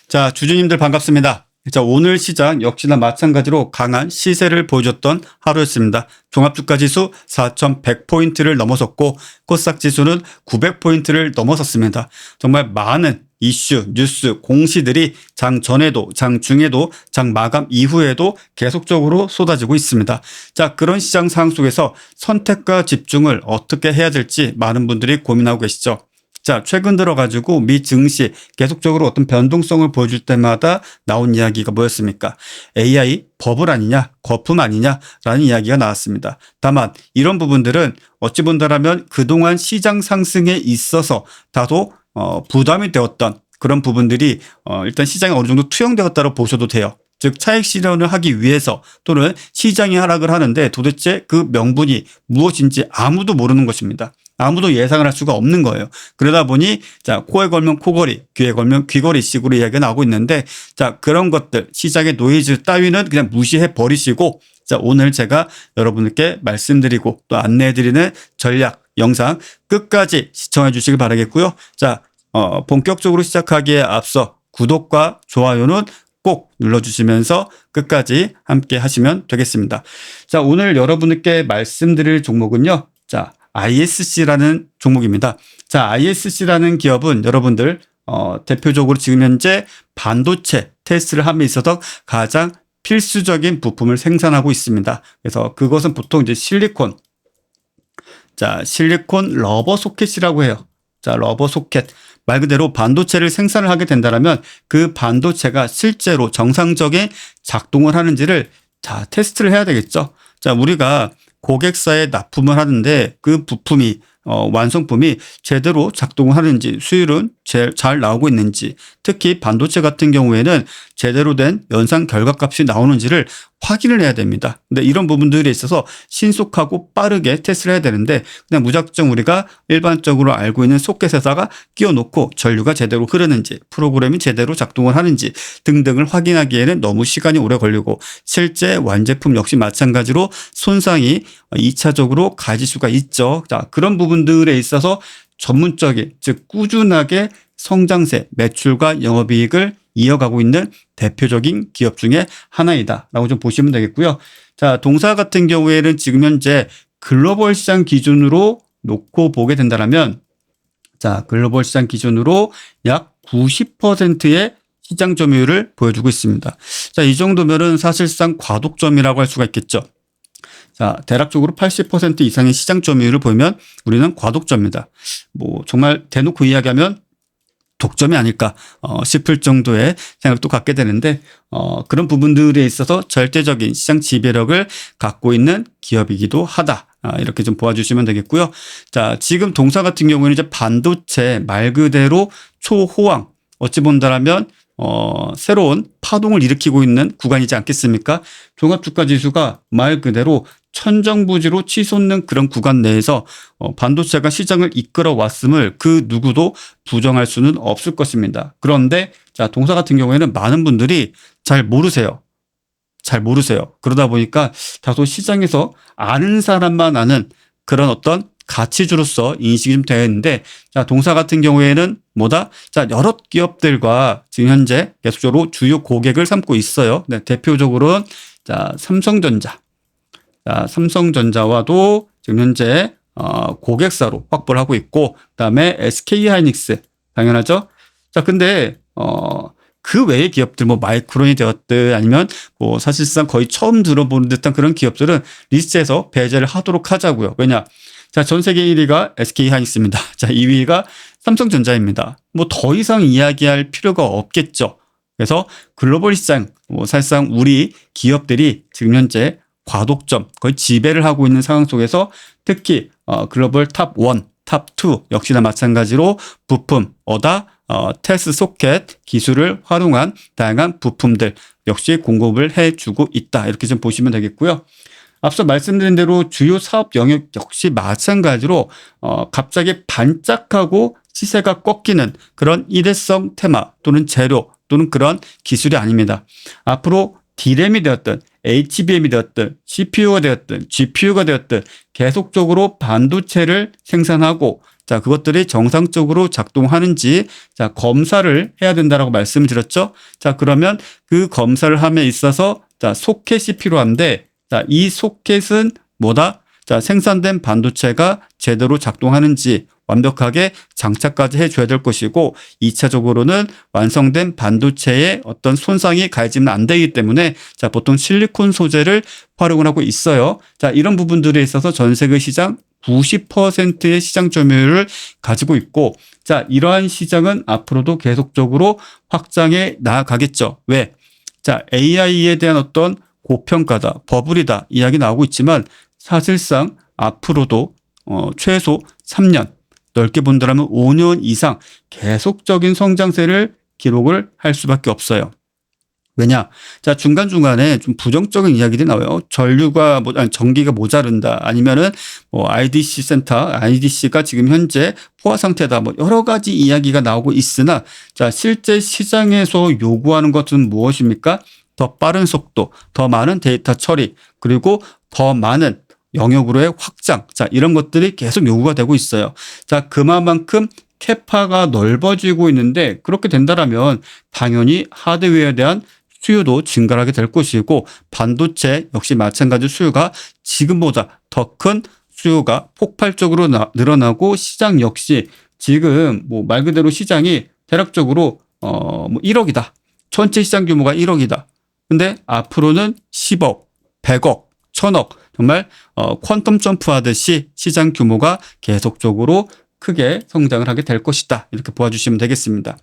자, 주주님들 반갑습니다. 자, 오늘 시장 역시나 마찬가지로 강한 시세를 보여줬던 하루였습니다. 종합주가 지수 4,100포인트를 넘어섰고 코스닥 지수는 900포인트를 넘어섰습니다. 정말 많은 이슈, 뉴스, 공시들이 장 전에도, 장 중에도, 장 마감 이후에도 계속적으로 쏟아지고 있습니다. 자, 그런 시장 상황 속에서 선택과 집중을 어떻게 해야 될지 많은 분들이 고민하고 계시죠. 자, 최근 들어가지고 미 증시 계속적으로 어떤 변동성을 보여줄 때마다 나온 이야기가 뭐였습니까? AI 버블 아니냐, 거품 아니냐라는 이야기가 나왔습니다. 다만 이런 부분들은 어찌 본다라면 그동안 시장 상승에 있어서 다소 부담이 되었던 그런 부분들이 일단 시장에 어느 정도 투영되었다고 보셔도 돼요. 즉 차익 실현을 하기 위해서 또는 시장이 하락을 하는데 도대체 그 명분이 무엇인지 아무도 모르는 것입니다. 아무도 예상을 할 수가 없는 거예요. 그러다 보니 자, 코에 걸면 코걸이, 귀에 걸면 귀걸이식으로 이야기가 나오고 있는데 자, 그런 것들 시장의 노이즈 따위는 그냥 무시해 버리시고 자, 오늘 제가 여러분께 말씀드리고 또 안내해드리는 전략 영상 끝까지 시청해 주시길 바라겠고요. 자, 본격적으로 시작하기에 앞서 구독과 좋아요는 꼭 눌러주시면서 끝까지 함께 하시면 되겠습니다. 자, 오늘 여러분께 말씀드릴 종목은요. 자, ISC라는 종목입니다. 자, ISC라는 기업은 여러분들 대표적으로 지금 현재 반도체 테스트를 함에 있어서 가장 필수적인 부품을 생산하고 있습니다. 그래서 그것은 보통 이제 실리콘 러버 소켓이라고 해요. 자, 러버 소켓. 말 그대로 반도체를 생산을 하게 된다면 그 반도체가 실제로 정상적인 작동을 하는지를 자, 테스트를 해야 되겠죠. 자, 우리가 고객사에 납품을 하는데 그 부품이 완성품이 제대로 작동을 하는지 수율은 잘 나오고 있는지 특히 반도체 같은 경우에는 제대로 된 연산 결과값이 나오는지를 확인을 해야 됩니다. 근데 이런 부분들에 있어서 신속하고 빠르게 테스트를 해야 되는데 그냥 무작정 우리가 일반적으로 알고 있는 소켓에다가 끼워놓고 전류가 제대로 흐르는지 프로그램이 제대로 작동을 하는지 등등을 확인하기에는 너무 시간이 오래 걸리고 실제 완제품 역시 마찬가지로 손상이 2차적으로 가질 수가 있죠. 자, 그런 부분들에 있어서 전문적인 즉 꾸준하게 성장세, 매출과 영업이익을 이어가고 있는 대표적인 기업 중에 하나이다라고 좀 보시면 되겠고요. 자, 동사 같은 경우에는 지금 현재 글로벌 시장 기준으로 놓고 보게 된다면 자, 글로벌 시장 기준으로 약 90%의 시장 점유율을 보여주고 있습니다. 자, 이 정도면은 사실상 과독점이라고 할 수가 있겠죠. 자, 대략적으로 80% 이상의 시장 점유율을 보이면 우리는 과독점입니다. 뭐 정말 대놓고 이야기하면 독점이 아닐까 싶을 정도의 생각도 갖게 되는데 그런 부분들에 있어서 절대적인 시장 지배력을 갖고 있는 기업이기도 하다. 이렇게 좀 보아주시면 되겠고요. 자, 지금 동사 같은 경우는 이제 반도체 말 그대로 초호황 어찌 본다라면 새로운 파동을 일으키고 있는 구간이지 않겠습니까? 종합주가 지수가 말 그대로 천정부지로 치솟는 그런 구간 내에서 반도체가 시장을 이끌어 왔음을 그 누구도 부정할 수는 없을 것입니다. 그런데 자, 동사 같은 경우에는 많은 분들이 잘 모르세요. 그러다 보니까 다소 시장에서 아는 사람만 아는 그런 어떤 가치주로서 인식이 좀 되어 있는데 자, 동사 같은 경우에는 뭐다? 자, 여러 기업들과 지금 현재 계속적으로 주요 고객을 삼고 있어요. 네, 대표적으로는 자, 삼성전자와도 지금 현재 고객사로 확보를 하고 있고 그다음에 SK하이닉스 당연하죠. 자, 근데 그 외의 기업들 뭐 마이크론이 되었든 아니면 뭐 사실상 거의 처음 들어보는 듯한 그런 기업들은 리스트에서 배제를 하도록 하자고요. 왜냐? 자, 전 세계 1위가 SK하이닉스입니다. 자, 2위가 삼성전자입니다. 뭐 더 이상 이야기할 필요가 없겠죠. 그래서 글로벌 시장, 뭐 사실상 우리 기업들이 지금 현재 과독점, 거의 지배를 하고 있는 상황 속에서 특히 글로벌 탑 1, 탑 2 역시나 마찬가지로 부품, 테스트 소켓 기술을 활용한 다양한 부품들 역시 공급을 해주고 있다. 이렇게 좀 보시면 되겠고요. 앞서 말씀드린 대로 주요 사업 영역 역시 마찬가지로 갑자기 반짝하고 시세가 꺾이는 그런 일회성 테마 또는 재료 또는 그런 기술이 아닙니다. 앞으로 D램이 되었든 HBM이 되었든 CPU가 되었든 GPU가 되었든 계속적으로 반도체를 생산하고 자, 그것들이 정상적으로 작동하는지 자, 검사를 해야 된다라고 말씀드렸죠. 자, 그러면 그 검사를 함에 있어서 자, 소켓이 필요한데 자, 이 소켓은 뭐다? 자, 생산된 반도체가 제대로 작동하는지 완벽하게 장착까지 해줘야 될 것이고 2차적으로는 완성된 반도체에 어떤 손상이 가해지면 안 되기 때문에 자, 보통 실리콘 소재를 활용을 하고 있어요. 자, 이런 부분들에 있어서 전 세계 시장 90%의 시장 점유율을 가지고 있고 자, 이러한 시장은 앞으로도 계속적으로 확장해 나가겠죠. 왜? 자, AI에 대한 어떤 고평가다, 버블이다 이야기 나오고 있지만 사실상 앞으로도 최소 3년, 넓게 본다면 5년 이상 계속적인 성장세를 기록을 할 수밖에 없어요. 왜냐? 자, 중간중간에 좀 부정적인 이야기들이 나와요. 전기가 모자른다. 아니면은 IDC 센터, IDC가 지금 현재 포화 상태다. 여러 가지 이야기가 나오고 있으나 자, 실제 시장에서 요구하는 것은 무엇입니까? 더 빠른 속도, 더 많은 데이터 처리, 그리고 더 많은 영역으로의 확장. 자, 이런 것들이 계속 요구가 되고 있어요. 자, 그만큼 캐파가 넓어지고 있는데 그렇게 된다라면 당연히 하드웨어에 대한 수요도 증가하게 될 것이고 반도체 역시 마찬가지 수요가 지금보다 더 큰 수요가 폭발적으로 늘어나고 시장 역시 지금 말 그대로 시장이 대략적으로 1억이다. 전체 시장 규모가 1억이다. 근데 앞으로는 10억, 100억, 1000억 정말 퀀텀 점프하듯이 시장 규모가 계속적으로 크게 성장을 하게 될 것이다. 이렇게 보아주시면 되겠습니다.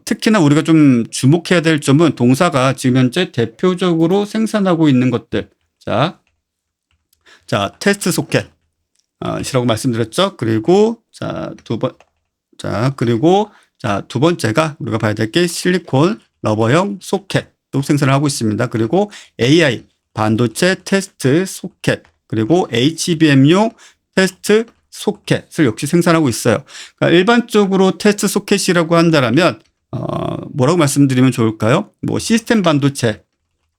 특히나 우리가 좀 주목해야 될 점은 동사가 지금 현재 대표적으로 생산하고 있는 것들. 자, 테스트 소켓. 이라고 말씀드렸죠. 그리고 두 번째가 우리가 봐야 될 게 실리콘 러버형 소켓도 생산을 하고 있습니다. 그리고 AI 반도체 테스트 소켓, 그리고 HBM용 테스트 소켓을 역시 생산하고 있어요. 그러니까 일반적으로 테스트 소켓이라고 한다면 뭐라고 말씀드리면 좋을까요? 시스템 반도체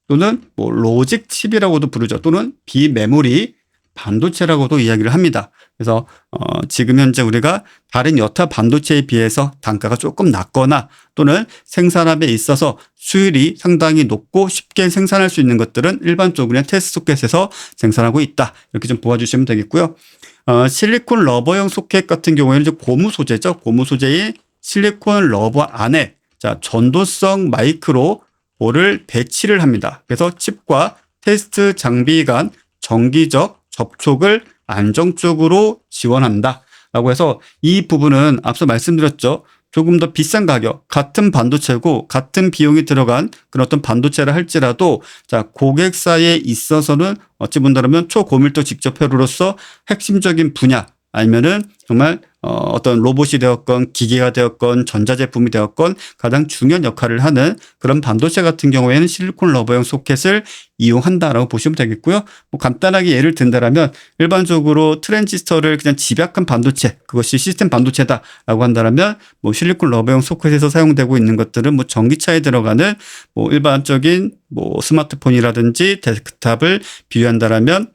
또는 로직 칩이라고도 부르죠. 또는 비메모리 반도체라고도 이야기를 합니다. 그래서 지금 현재 우리가 다른 여타 반도체에 비해서 단가가 조금 낮거나 또는 생산함에 있어서 수율이 상당히 높고 쉽게 생산할 수 있는 것들은 일반적으로 테스트 소켓에서 생산하고 있다. 이렇게 좀 보아주시면 되겠고요. 실리콘 러버형 소켓 같은 경우에는 이제 고무 소재죠. 고무 소재의 실리콘 러버 안에 자, 전도성 마이크로를 배치를 합니다. 그래서 칩과 테스트 장비 간 정기적 접촉을 안정적으로 지원한다. 라고 해서 이 부분은 앞서 말씀드렸죠. 조금 더 비싼 가격, 같은 반도체고 같은 비용이 들어간 그런 어떤 반도체를 할지라도 자, 고객사에 있어서는 어찌 본다면 초고밀도 직접 회로로서 핵심적인 분야 아니면은 정말 어떤 로봇이 되었건 기계가 되었건 전자제품이 되었건 가장 중요한 역할을 하는 그런 반도체 같은 경우에는 실리콘 러버형 소켓을 이용한다라고 보시면 되겠고요. 간단하게 예를 든다라면 일반적으로 트랜지스터를 그냥 집약한 반도체, 그것이 시스템 반도체다라고 한다라면 실리콘 러버형 소켓에서 사용되고 있는 것들은 전기차에 들어가는 일반적인 스마트폰이라든지 데스크탑을 비유한다라면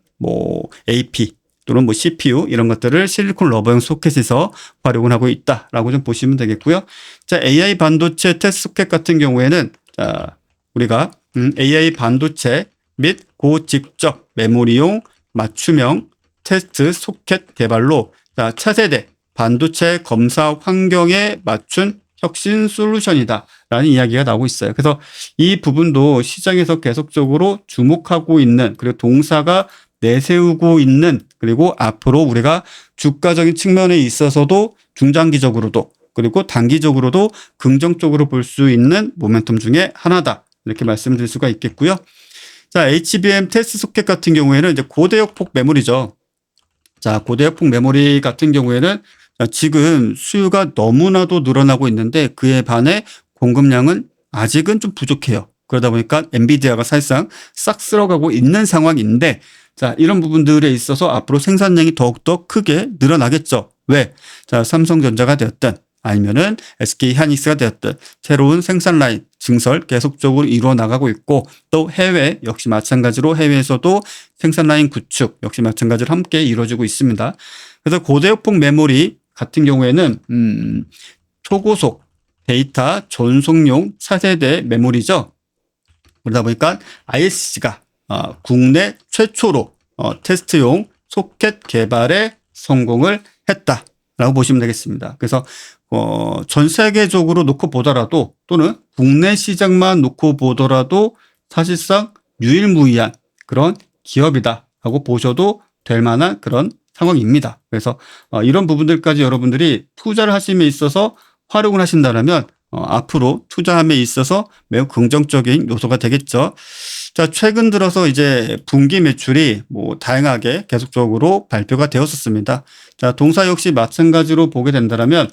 AP 또는 CPU 이런 것들을 실리콘 러버형 소켓에서 활용을 하고 있다라고 좀 보시면 되겠고요. 자, AI 반도체 테스트 소켓 같은 경우에는 자, 우리가 AI 반도체 및 고직접 메모리용 맞춤형 테스트 소켓 개발로 자, 차세대 반도체 검사 환경에 맞춘 혁신 솔루션이다라는 이야기가 나오고 있어요. 그래서 이 부분도 시장에서 계속적으로 주목하고 있는 그리고 동사가 내세우고 있는 그리고 앞으로 우리가 주가적인 측면에 있어서도 중장기적으로도 그리고 단기적으로도 긍정적으로 볼 수 있는 모멘텀 중에 하나다. 이렇게 말씀드릴 수가 있겠고요. 자, HBM 테스트 소켓 같은 경우에는 이제 고대역폭 메모리죠. 자, 고대역폭 메모리 같은 경우에는 지금 수요가 너무나도 늘어나고 있는데 그에 반해 공급량은 아직은 좀 부족해요. 그러다 보니까 엔비디아가 사실상 싹 쓸어가고 있는 상황인데 자, 이런 부분들에 있어서 앞으로 생산량이 더욱더 크게 늘어나겠죠. 왜? 자, 삼성전자가 되었든 아니면은 SK 하이닉스가 되었든 새로운 생산 라인 증설 계속적으로 이루어 나가고 있고 또 해외 역시 마찬가지로 해외에서도 생산 라인 구축 역시 마찬가지로 함께 이루어지고 있습니다. 그래서 고대역폭 메모리 같은 경우에는 초고속 데이터 전송용 차세대 메모리죠. 그러다 보니까 ISC가 국내 최초로 테스트용 소켓 개발에 성공을 했다라고 보시면 되겠습니다. 그래서 전 세계적으로 놓고 보더라도 또는 국내 시장만 놓고 보더라도 사실상 유일무이한 그런 기업이다라고 보셔도 될 만한 그런 상황입니다. 그래서 이런 부분들까지 여러분들이 투자를 하심에 있어서 활용을 하신다면 앞으로 투자함에 있어서 매우 긍정적인 요소가 되겠죠. 자, 최근 들어서 이제 분기 매출이 다양하게 계속적으로 발표가 되었었습니다. 자, 동사 역시 마찬가지로 보게 된다면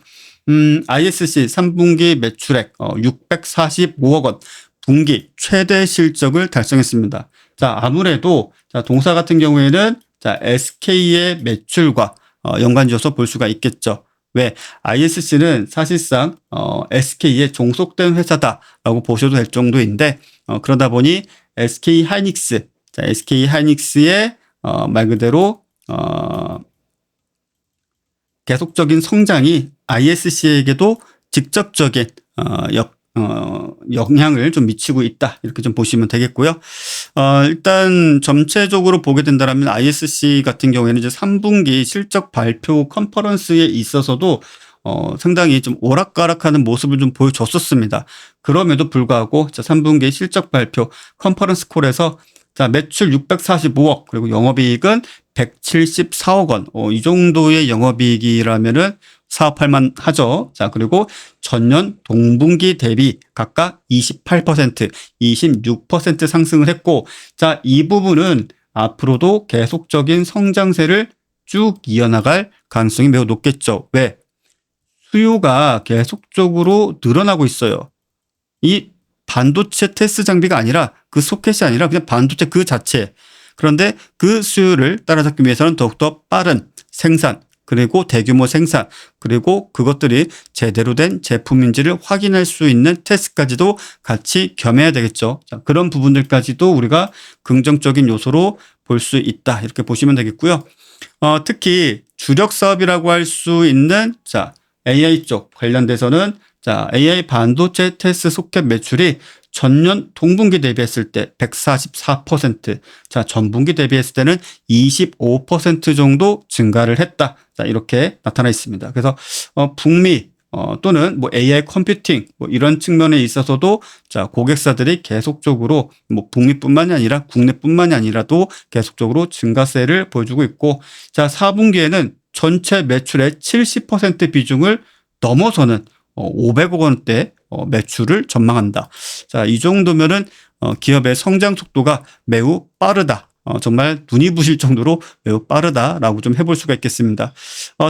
ISC 3분기 매출액 645억 원, 분기 최대 실적을 달성했습니다. 자, 아무래도 동사 같은 경우에는 SK의 매출과 연관지어서 볼 수가 있겠죠. 왜? ISC는 사실상 SK에 종속된 회사다라고 보셔도 될 정도인데 그러다 보니 SK 하이닉스, SK 하이닉스의 말 그대로 계속적인 성장이 ISC에게도 직접적인 영향을 좀 미치고 있다. 이렇게 좀 보시면 되겠고요. 일단 전체적으로 보게 된다면 ISC 같은 경우에는 이제 3분기 실적 발표 컨퍼런스에 있어서도 상당히 좀 오락가락하는 모습을 좀 보여줬었습니다. 그럼에도 불구하고 3분기 실적 발표 컨퍼런스 콜에서 매출 645억 그리고 영업이익은 174억 원. 이 정도의 영업이익이라면은 사업할 만하죠. 자, 그리고 전년 동분기 대비 각각 28%, 26% 상승을 했고, 자, 이 부분은 앞으로도 계속적인 성장세를 쭉 이어나갈 가능성이 매우 높겠죠. 왜? 수요가 계속적으로 늘어나고 있어요. 이 반도체 테스트 장비가 아니라 그 소켓이 아니라 그냥 반도체 그 자체. 그런데 그 수요를 따라잡기 위해서는 더욱더 빠른 생산, 그리고 대규모 생산, 그리고 그것들이 제대로 된 제품인지를 확인할 수 있는 테스트까지도 같이 겸해야 되겠죠. 자, 그런 부분들까지도 우리가 긍정적인 요소로 볼 수 있다. 이렇게 보시면 되겠고요. 특히 주력 사업이라고 할 수 있는 AI 쪽 관련돼서는 AI 반도체 테스트 소켓 매출이 전년 동분기 대비했을 때 144%, 전분기 대비했을 때는 25% 정도 증가를 했다. 이렇게 나타나 있습니다. 그래서 북미 또는 AI 컴퓨팅 이런 측면에 있어서도 고객사들이 계속적으로 북미뿐만이 아니라 국내뿐만이 아니라도 계속적으로 증가세를 보여주고 있고, 4분기에는 전체 매출의 70% 비중을 넘어서는 500억 원대 매출을 전망한다. 자, 이 정도면은 기업의 성장 속도가 매우 빠르다. 정말 눈이 부실 정도로 매우 빠르다라고 좀 해볼 수가 있겠습니다.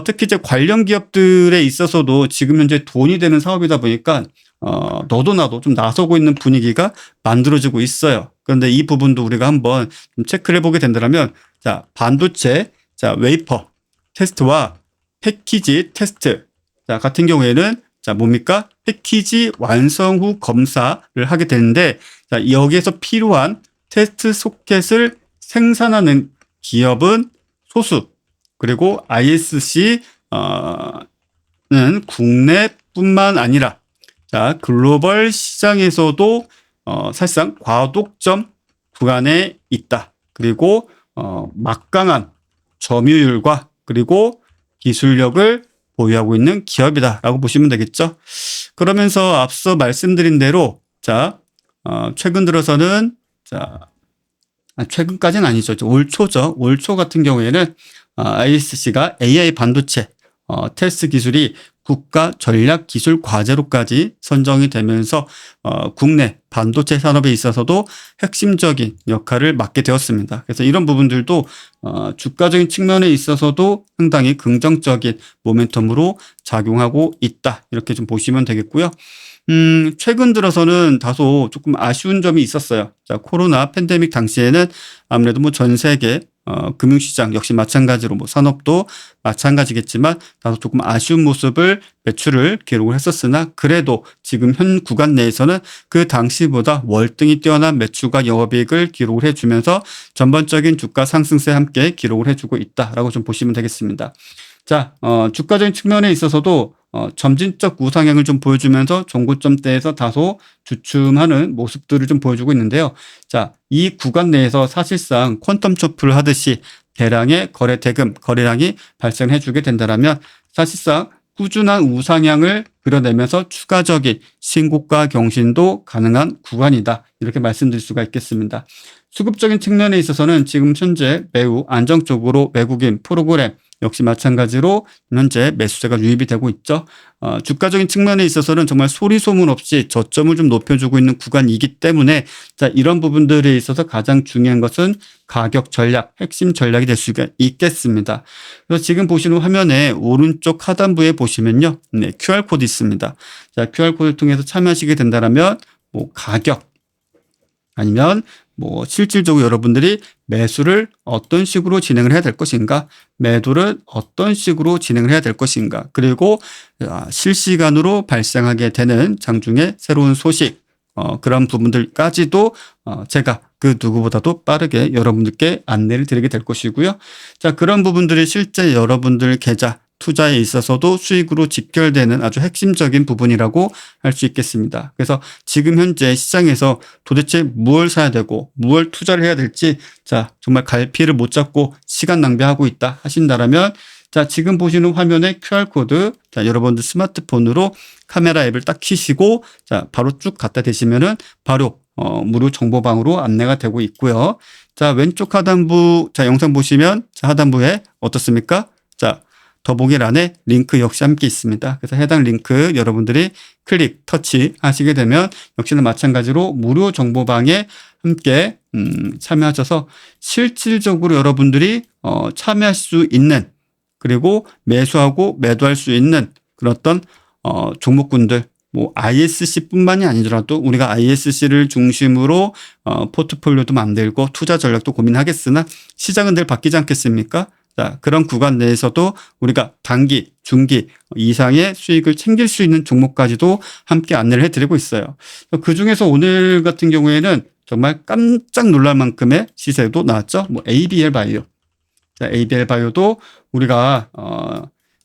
특히 이제 관련 기업들에 있어서도 지금 현재 돈이 되는 사업이다 보니까 너도 나도 좀 나서고 있는 분위기가 만들어지고 있어요. 그런데 이 부분도 우리가 한번 좀 체크를 해보게 된다면, 반도체, 웨이퍼 테스트와 패키지 테스트, 같은 경우에는 뭡니까? 패키지 완성 후 검사를 하게 되는데, 여기에서 필요한 테스트 소켓을 생산하는 기업은 소수, 그리고 ISC는 국내뿐만 아니라 글로벌 시장에서도 사실상 과독점 구간에 있다. 그리고 막강한 점유율과 그리고 기술력을 보유하고 있는 기업이다라고 보시면 되겠죠. 그러면서 앞서 말씀드린 대로 최근 들어서는 최근까지는 아니죠. 올 초죠. 올 초 같은 경우에는 ISC가 AI 반도체 테스트 기술이 국가 전략 기술 과제로까지 선정이 되면서 국내 반도체 산업에 있어서도 핵심적인 역할을 맡게 되었습니다. 그래서 이런 부분들도 주가적인 측면에 있어서도 상당히 긍정적인 모멘텀으로 작용하고 있다. 이렇게 좀 보시면 되겠고요. 최근 들어서는 다소 조금 아쉬운 점이 있었어요. 코로나 팬데믹 당시에는 아무래도 전 세계 금융시장 역시 마찬가지로 뭐 산업도 마찬가지겠지만 다소 조금 아쉬운 모습을 매출을 기록을 했었으나 그래도 지금 현 구간 내에서는 그 당시보다 월등히 뛰어난 매출과 영업이익을 기록을 해주면서 전반적인 주가 상승세 함께 기록을 해주고 있다라고 좀 보시면 되겠습니다. 자, 주가적인 측면에 있어서도 점진적 우상향을 좀 보여주면서 종고점대에서 다소 주춤하는 모습들을 좀 보여주고 있는데요. 자, 이 구간 내에서 사실상 퀀텀 초프를 하듯이 대량의 거래 대금, 거래량이 발생해 주게 된다면 사실상 꾸준한 우상향을 그려내면서 추가적인 신고가 경신도 가능한 구간이다. 이렇게 말씀드릴 수가 있겠습니다. 수급적인 측면에 있어서는 지금 현재 매우 안정적으로 외국인 프로그램 역시 마찬가지로 현재 매수세가 유입이 되고 있죠. 주가적인 측면에 있어서는 정말 소리 소문 없이 저점을 좀 높여주고 있는 구간이기 때문에 자, 이런 부분들에 있어서 가장 중요한 것은 가격 전략, 핵심 전략이 될 수가 있겠습니다. 그래서 지금 보시는 화면에 오른쪽 하단부에 보시면요. 네, QR코드 있습니다. 자, QR코드를 통해서 참여하시게 된다면 뭐 가격 아니면 뭐 실질적으로 여러분들이 매수를 어떤 식으로 진행을 해야 될 것인가, 매도를 어떤 식으로 진행을 해야 될 것인가, 그리고 실시간으로 발생하게 되는 장중에 새로운 소식, 그런 부분들까지도 제가 그 누구보다도 빠르게 여러분들께 안내를 드리게 될 것이고요. 자, 그런 부분들이 실제 여러분들 계좌 투자에 있어서도 수익으로 직결되는 아주 핵심적인 부분이라고 할 수 있겠습니다. 그래서 지금 현재 시장에서 도대체 무엇을 사야 되고 무엇을 투자를 해야 될지 자, 정말 갈피를 못 잡고 시간 낭비하고 있다 하신다라면 자, 지금 보시는 화면에 QR코드 자, 여러분들 스마트폰으로 카메라 앱을 딱 키시고 자, 바로 쭉 갖다 대시면은 바로 무료 정보방으로 안내가 되고 있고요. 자, 왼쪽 하단부 자, 영상 보시면 자, 하단부에 어떻습니까? 자, 더보기란에 링크 역시 함께 있습니다. 그래서 해당 링크 여러분들이 클릭, 터치 하시게 되면 역시나 마찬가지로 무료 정보방에 함께 참여하셔서 실질적으로 여러분들이 참여할 수 있는 그리고 매수하고 매도할 수 있는 그런 어떤 종목군들 뭐 ISC뿐만이 아니더라도 우리가 ISC를 중심으로 포트폴리오도 만들고 투자 전략도 고민하겠으나 시장은 늘 바뀌지 않겠습니까? 자, 그런 구간 내에서도 우리가 단기, 중기 이상의 수익을 챙길 수 있는 종목까지도 함께 안내를 해드리고 있어요. 그 중에서 오늘 같은 경우에는 정말 깜짝 놀랄 만큼의 시세도 나왔죠. 뭐 ABL 바이오. 자, ABL 바이오도 우리가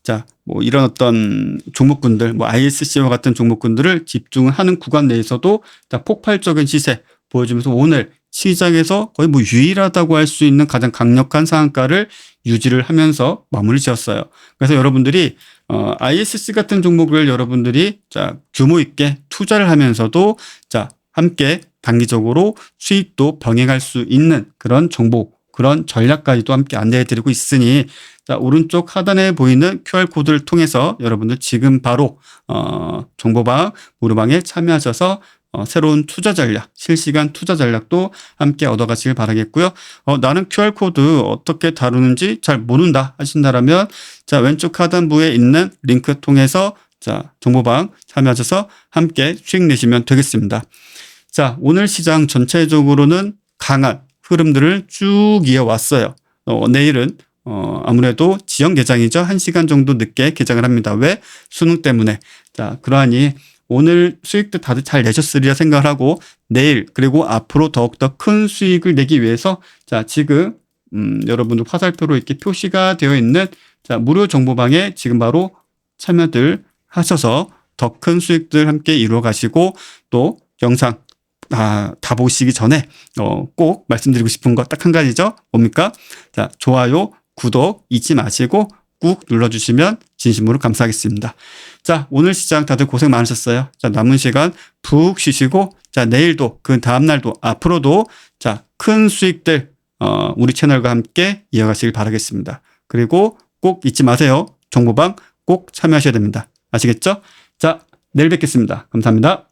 자, 뭐 이런 어떤 종목군들, 뭐 ISC와 같은 종목군들을 집중하는 구간 내에서도 자, 폭발적인 시세 보여주면서 오늘 시장에서 거의 뭐 유일하다고 할 수 있는 가장 강력한 상한가를 유지를 하면서 마무리 지었어요. 그래서 여러분들이 ISC 같은 종목을 여러분들이 자, 규모 있게 투자를 하면서도 자, 함께 단기적으로 수익도 병행할 수 있는 그런 정보, 그런 전략까지도 함께 안내해 드리고 있으니 자, 오른쪽 하단에 보이는 QR코드를 통해서 여러분들 지금 바로 정보방 무료방에 참여하셔서 새로운 투자 전략, 실시간 투자 전략도 함께 얻어가시길 바라겠고요. 나는 QR코드 어떻게 다루는지 잘 모른다 하신다라면 자, 왼쪽 하단부에 있는 링크 통해서 자, 정보방 참여하셔서 함께 수익 내시면 되겠습니다. 자, 오늘 시장 전체적으로는 강한 흐름들을 쭉 이어왔어요. 내일은 아무래도 지연 개장이죠. 1시간 정도 늦게 개장을 합니다. 왜? 수능 때문에. 자, 그러하니 오늘 수익도 다들 잘 내셨으리라 생각을 하고 내일 그리고 앞으로 더욱더 큰 수익을 내기 위해서 자, 지금 여러분들 화살표로 이렇게 표시가 되어 있는 자, 무료 정보방에 지금 바로 참여들 하셔서 더 큰 수익들 함께 이루어 가시고 또 영상 다 보시기 전에 꼭 말씀드리고 싶은 거 딱 한 가지죠. 뭡니까? 자, 좋아요, 구독 잊지 마시고 꾹 눌러주시면 진심으로 감사하겠습니다. 자, 오늘 시장 다들 고생 많으셨어요. 자, 남은 시간 푹 쉬시고 자, 내일도 그 다음날도 앞으로도 자, 큰 수익들 우리 채널과 함께 이어가시길 바라겠습니다. 그리고 꼭 잊지 마세요. 정보방 꼭 참여하셔야 됩니다. 아시겠죠? 자, 내일 뵙겠습니다. 감사합니다.